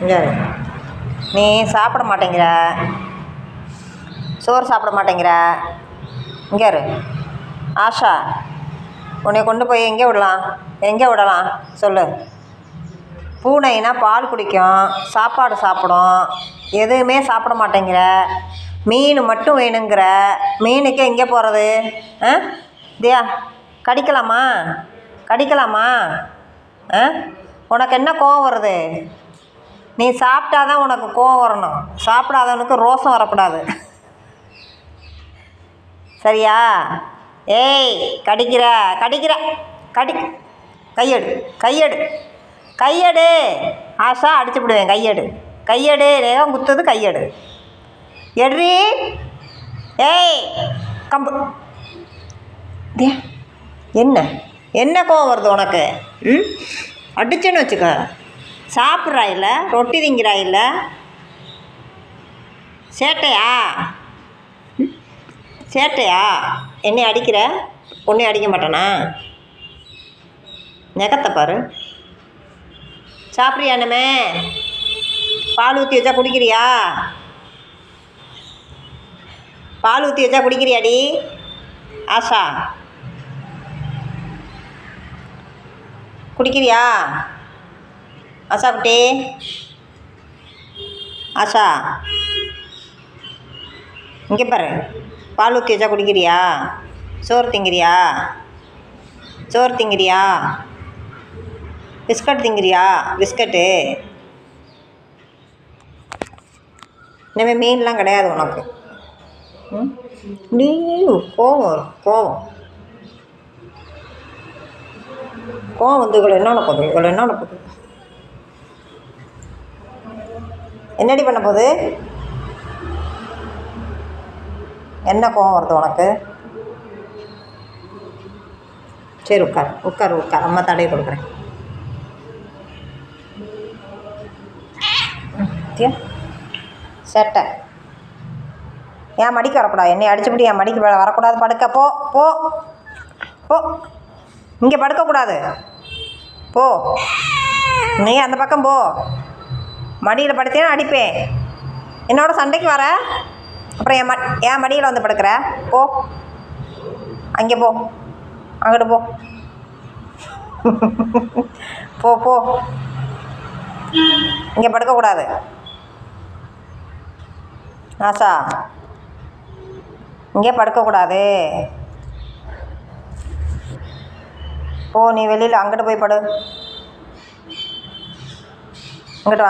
இங்கே நீ சாப்பிட மாட்டேங்கிற, சோறு சாப்பிட மாட்டேங்கிற. இங்கே ஆஷா, உன்னை கொண்டு போய் எங்கே விடலாம் சொல்லு. பூனைனா பால் குடிக்கும், சாப்பாடு சாப்பிடும், எதுவுமே சாப்பிட மாட்டேங்கிற. மீன் மட்டும் வேணுங்கிற. மீனுக்கு எங்கே போகிறது? தியா, கடிக்கலாமா? உனக்கு என்ன கோவம் வருது? நீ சாப்பிட்டா தான் உனக்கு கோவம் வரணும், சாப்பிடாதவனுக்கு ரோசம் வரக்கூடாது. சரியா? ஏய், கடிக்கிற கையெடு. ஆஷா, அடிச்சு விடுவேன். கையெடு. வேகம் குத்துது, கையெடு. எட்ரி. ஏய், கம்பு. என்ன கோவம் வருது உனக்கு? அடிச்சேன்னு வச்சுக்க. சாப்பிட்றா இல்லை, ரொட்டி திங்கிறா இல்லை, சேட்டையா? என்னை அடிக்கிற? உன்னை அடிக்க மாட்டானா? நெகத்தை பாரு. சாப்பிட்றியா? என்னமே பால் ஊற்றி வச்சா குடிக்கிறியாடி? ஆஷா, குடிக்கிறியா? ஆஷா குட்டி, ஆஷா, இங்கே பாரு. பால் ஊற்றி வச்சா குடிக்கிறியா? சோறு திங்கிறியா? பிஸ்கட் திங்கிறியா? பிஸ்கட்டு. இனிமேல் மீன்லாம் கிடையாது உனக்கு. நீ கோவம் வந்து இவ்வளோ என்ன நடக்குது? என்னடி பண்ண போகுது? என்ன கோவம் வருது உனக்கு? சரி, உட்கார். அம்மா தடவை கொடுக்குறேன். சேட்டை. ஏன் மடிக்க வரக்கூடாது? என்னை அடிச்சுப்பிட்டு என் மடிக்கு வரக்கூடாது. படுக்க போ. இங்கே படுக்கக்கூடாது. போ, நீ அந்த பக்கம் போ. மடியில் படுத்தேன்னா அடிப்பேன். என்னோட சண்டைக்கு வர, அப்புறம் என் மடியில் வந்து படுக்கிற. போ, அங்கே போ, அங்கிட்டு போ. இங்கே படுக்கக்கூடாது. ஆஷா, இங்கே படுக்கக்கூடாது. போ, நீ வெளியில் அங்கிட்டு போய் படு. அங்கிட்டு